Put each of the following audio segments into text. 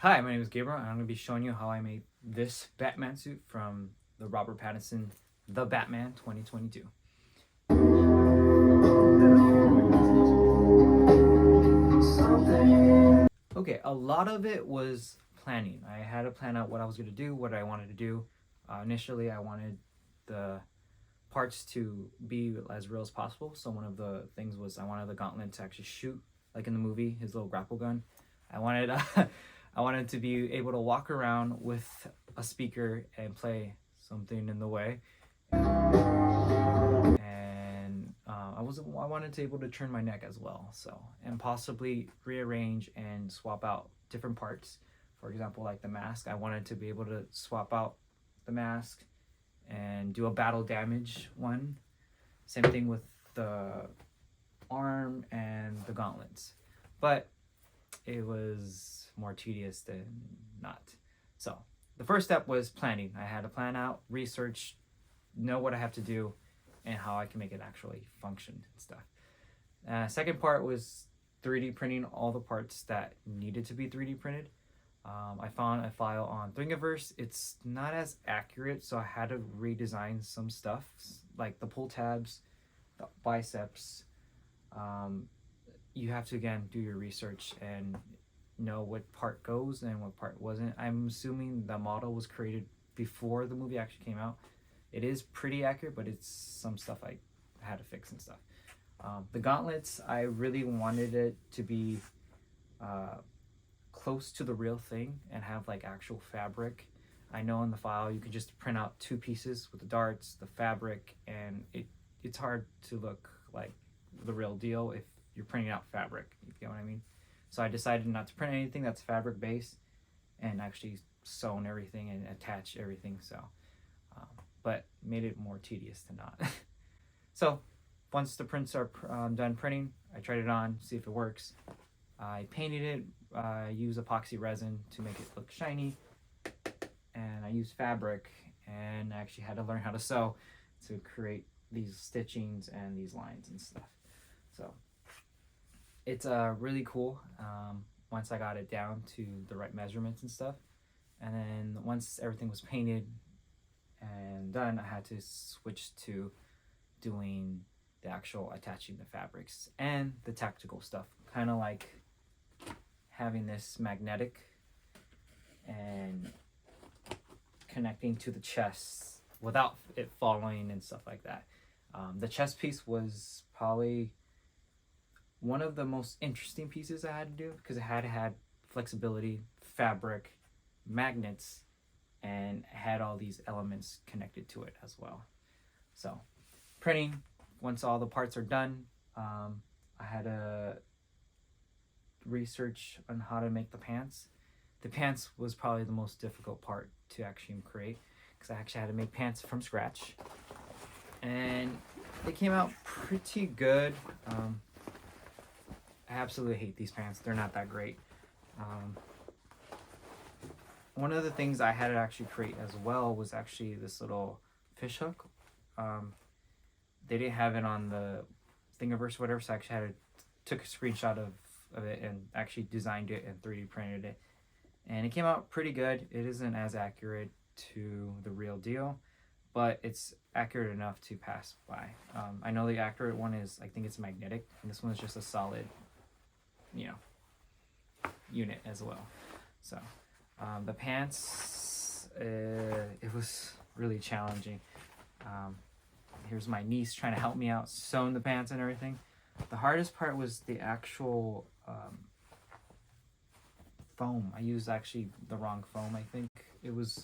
Hi, my name is Gabriel, and I'm going to be showing you how I made this Batman suit from the Robert Pattinson The Batman 2022. Okay, a lot of it was planning. I had to plan out what I was going to do, what I wanted to do. Initially, I wanted the parts to be as real as possible. So one of the things was I wanted the gauntlet to actually shoot, like in the movie, his little grapple gun. I wanted I wanted to be able to walk around with a speaker and play something in the way. And I wanted to be able to turn my neck as well. So and possibly rearrange and swap out different parts. For example, like the mask, I wanted to be able to swap out the mask and do a battle damage one. Same thing with the arm and the gauntlets. But it was more tedious than not. So the first step was planning. I had to plan out, research, know what I have to do, and how I can make it actually function and stuff. Second part was 3D printing all the parts that needed to be 3D printed. I found a file on Thingiverse. It's not as accurate, so I had to redesign some stuff, like the pull tabs, the biceps. You have to again do your research and know what part goes and what part wasn't. I'm assuming the model was created before the movie actually came out. It is pretty accurate, but it's some stuff I had to fix and stuff. The gauntlets, I really wanted it to be close to the real thing and have like actual fabric. I know in the file you can just print out two pieces with the darts, the fabric, and it's hard to look like the real deal if you're printing out fabric. You get what I mean? So I decided not to print anything that's fabric based and actually sewn everything and attach everything. So, but made it more tedious to not. So once the prints are done printing, I tried it on, see if it works. I painted it, used epoxy resin to make it look shiny, and I used fabric, and I actually had to learn how to sew to create these stitchings and these lines and stuff. So it's really cool once I got it down to the right measurements and stuff. And then once everything was painted and done, I had to switch to doing the actual attaching the fabrics and the tactical stuff, kind of like having this magnetic and connecting to the chest without it falling and stuff like that. The chest piece was probably one of the most interesting pieces I had to do because it had flexibility, fabric, magnets, and had all these elements connected to it as well. So printing, once all the parts are done, I had to research on how to make the pants. The pants was probably the most difficult part to actually create because I actually had to make pants from scratch, and they came out pretty good. I absolutely hate these pants. They're not that great. One of the things I had to actually create as well was actually this little fish hook. They didn't have it on the Thingiverse or whatever, so I actually had to took a screenshot of it and actually designed it and 3D printed it. And it came out pretty good. It isn't as accurate to the real deal, but it's accurate enough to pass by. I know the accurate one is, I think it's magnetic, and this one is just a solid, unit as well. So the pants, it was really challenging. Here's my niece trying to help me out sewing the pants and everything. The hardest part was the actual foam. I used actually the wrong foam. I think it was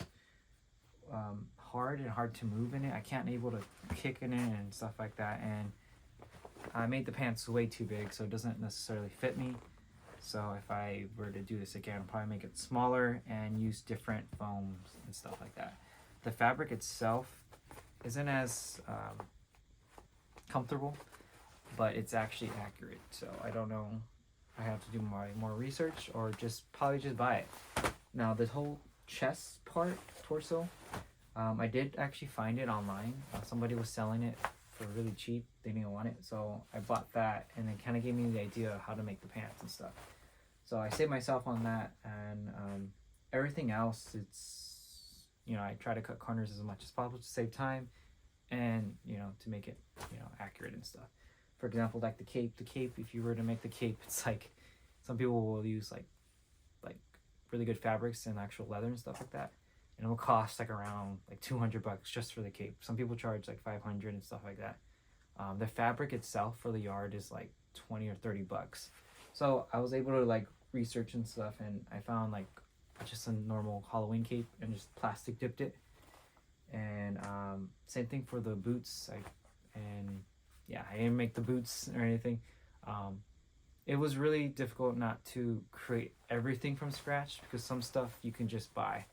hard to move in it. I can't able to kick in it and stuff like that. And I made the pants way too big, so it doesn't necessarily fit me. So if I were to do this again, I'll probably make it smaller and use different foams and stuff like that. The fabric itself isn't as comfortable, but it's actually accurate. So I don't know. I have to do more research or probably just buy it. Now the whole chest part, torso, I did actually find it online. Somebody was selling it for really cheap. They didn't want it, so I bought that, and it kind of gave me the idea of how to make the pants and stuff. So I save myself on that, and everything else, it's, you know, I try to cut corners as much as possible to save time, and, you know, to make it, you know, accurate and stuff. For example, like the cape. The cape, if you were to make the cape, it's like some people will use like really good fabrics and actual leather and stuff like that, and it will cost like around like $200 just for the cape. Some people charge like 500 and stuff like that. The fabric itself for the yard is like 20 or 30 bucks. So I was able to like research and stuff, and I found like just a normal Halloween cape and just plastic dipped it. And same thing for the boots. I didn't make the boots or anything. It was really difficult not to create everything from scratch, because some stuff you can just buy.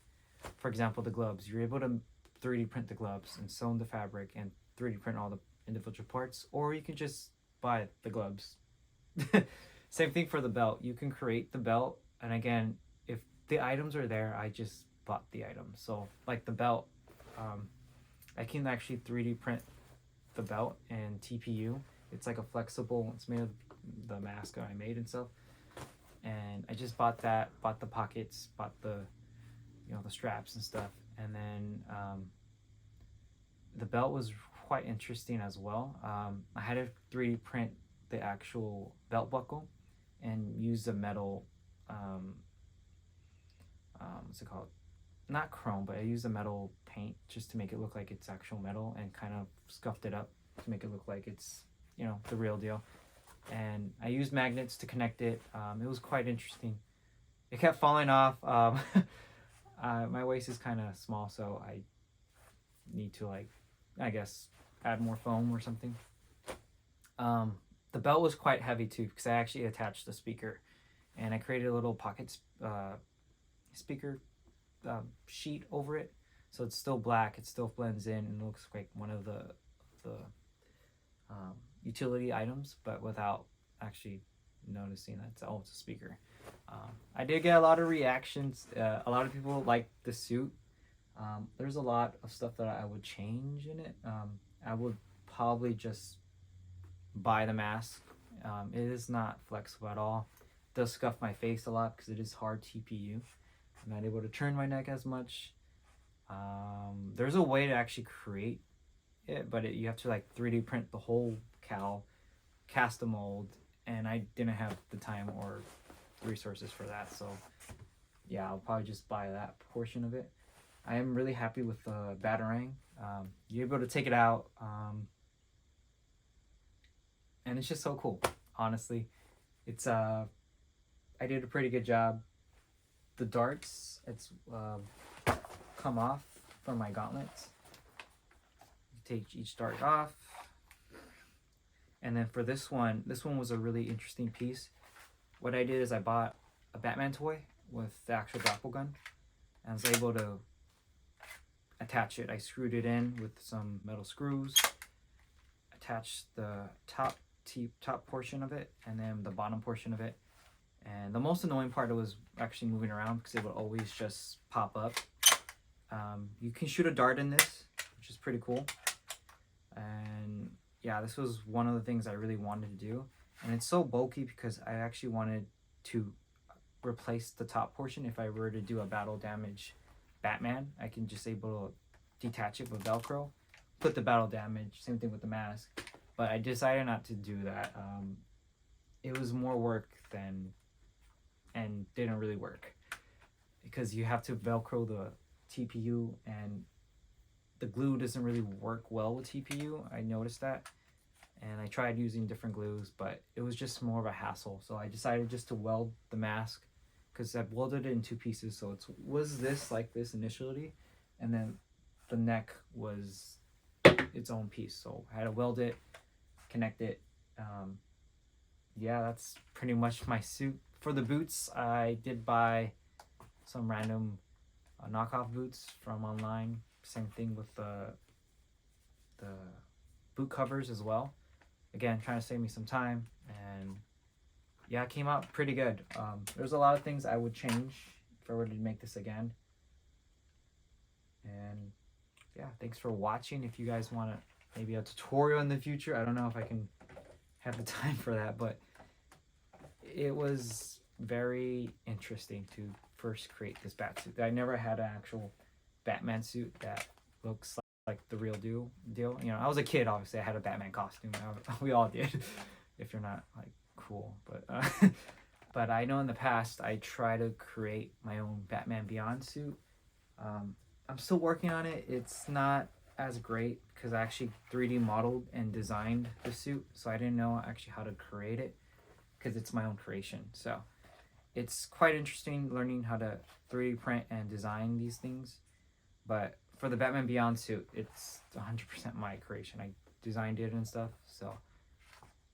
For example, the gloves. You're able to 3D print the gloves and sew in the fabric and 3D print all the individual parts, or you can just buy the gloves. Same thing for the belt. You can create the belt, and again, if the items are there, I just bought the items. So like the belt, I can actually 3D print the belt in TPU. It's like a flexible, it's made of the mask I made and stuff. And I just bought that, bought the pockets, bought the, you know, the straps and stuff. And then the belt was quite interesting as well. I had to 3D print the actual belt buckle and use the metal, what's it called? Not chrome, but I used a metal paint just to make it look like it's actual metal, and kind of scuffed it up to make it look like it's, you know, the real deal. And I used magnets to connect it. It was quite interesting. It kept falling off. My waist is kind of small, so I need to, like, I guess, add more foam or something. The belt was quite heavy too, because I actually attached the speaker, and I created a little pocket speaker sheet over it, so it's still black. It still blends in and looks like one of the utility items, but without actually noticing that it's a speaker. I did get a lot of reactions. A lot of people like the suit. There's a lot of stuff that I would change in it. I would probably just buy the mask. It is not flexible at all. It does scuff my face a lot because it is hard TPU. I'm not able to turn my neck as much. There's a way to actually create it, but you have to like 3D print the whole cowl, cast a mold, and I didn't have the time or resources for that. So yeah, I'll probably just buy that portion of it. I am really happy with the Batarang. You're able to take it out, and it's just so cool. Honestly, it's I did a pretty good job. The darts, it's come off from my gauntlets. You take each dart off, and then for this one was a really interesting piece. What I did is I bought a Batman toy with the actual grapple gun, and I was able to attach it. I screwed it in with some metal screws, attached the top portion of it, and then the bottom portion of it. And the most annoying part was actually moving around, because it would always just pop up. You can shoot a dart in this, which is pretty cool. And yeah, this was one of the things I really wanted to do. And it's so bulky because I actually wanted to replace the top portion. If I were to do a battle damage Batman, I can just able to detach it with Velcro, put the battle damage, same thing with the mask. But I decided not to do that. It was more work and didn't really work, because you have to Velcro the TPU, and the glue doesn't really work well with TPU. I noticed that, and I tried using different glues, but it was just more of a hassle. So I decided just to weld the mask, because I've welded it in two pieces. So it was this like this initially, and then the neck was its own piece. So I had to weld it, connect it. Yeah, that's pretty much my suit. For the boots, I did buy some random knockoff boots from online. Same thing with the boot covers as well. Again, trying to save me some time, and yeah, it came out pretty good. There's a lot of things I would change if I were to make this again. And yeah, thanks for watching. If you guys want maybe a tutorial in the future, I don't know if I can have the time for that, but it was very interesting to first create this bat suit. I never had an actual Batman suit that looks like the real deal. You know, I was a kid, obviously. I had a Batman costume. We all did, if you're not like cool. But but I know in the past I tried to create my own Batman Beyond suit. I'm still working on it. It's not as great because I actually 3D modeled and designed the suit, so I didn't know actually how to create it because it's my own creation. So it's quite interesting learning how to 3D print and design these things. But for the Batman Beyond suit, it's 100% my creation. I designed it and stuff. So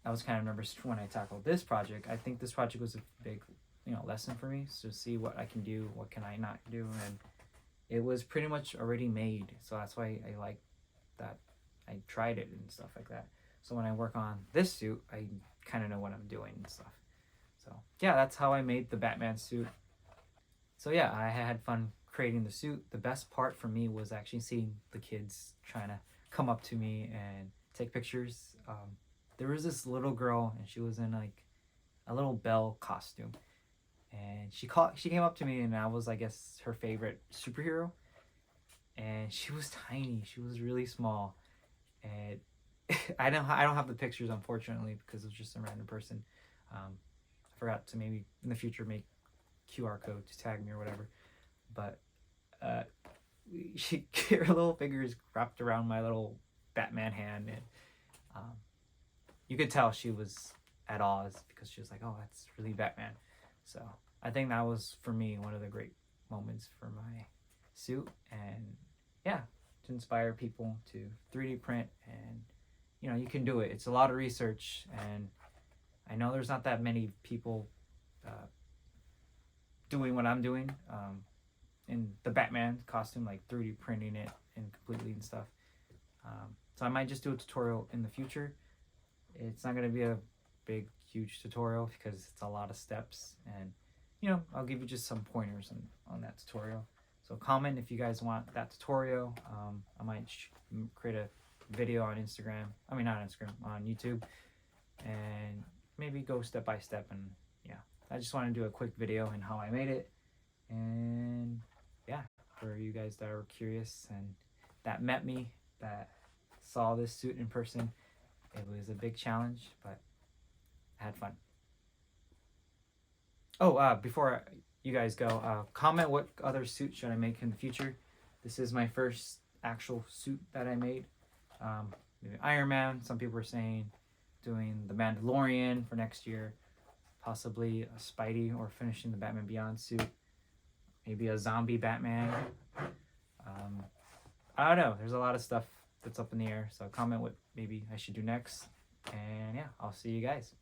I was kind of nervous when I tackled this project. I think this project was a big, lesson for me. So see what I can do, what can I not do, and it was pretty much already made. So that's why I like that I tried it and stuff like that. So when I work on this suit, I kind of know what I'm doing and stuff. So yeah, that's how I made the Batman suit. So yeah, I had fun creating the suit. The best part for me was actually seeing the kids trying to come up to me and take pictures. There was this little girl, and she was in like a little Belle costume, and she came up to me, and I was, I guess, her favorite superhero. And she was tiny. She was really small, and I don't have the pictures, unfortunately, because it was just a random person. I forgot to maybe in the future make QR code to tag me or whatever, but her little fingers wrapped around my little Batman hand, and you could tell she was at Oz because she was like, "Oh, that's really Batman." So I think that was for me one of the great moments for my suit, and yeah, to inspire people to 3D print, and you can do it. It's a lot of research, and I know there's not that many people doing what I'm doing in the Batman costume, like 3D printing it and completely and stuff. So I might just do a tutorial in the future. It's not going to be a big, huge tutorial because it's a lot of steps, and I'll give you just some pointers on that tutorial. So comment if you guys want that tutorial. I might create a video on Instagram. I mean, not Instagram, on YouTube, and maybe go step by step. And yeah, I just want to do a quick video on how I made it. And yeah, for you guys that are curious and that met me, that saw this suit in person, it was a big challenge, but I had fun. Oh, before you guys go, comment what other suit should I make in the future. This is my first actual suit that I made. Maybe Iron Man, some people are saying, doing the Mandalorian for next year, possibly a Spidey, or finishing the Batman Beyond suit, maybe a zombie Batman. I don't know, there's a lot of stuff that's up in the air, so comment what maybe I should do next, and yeah, I'll see you guys.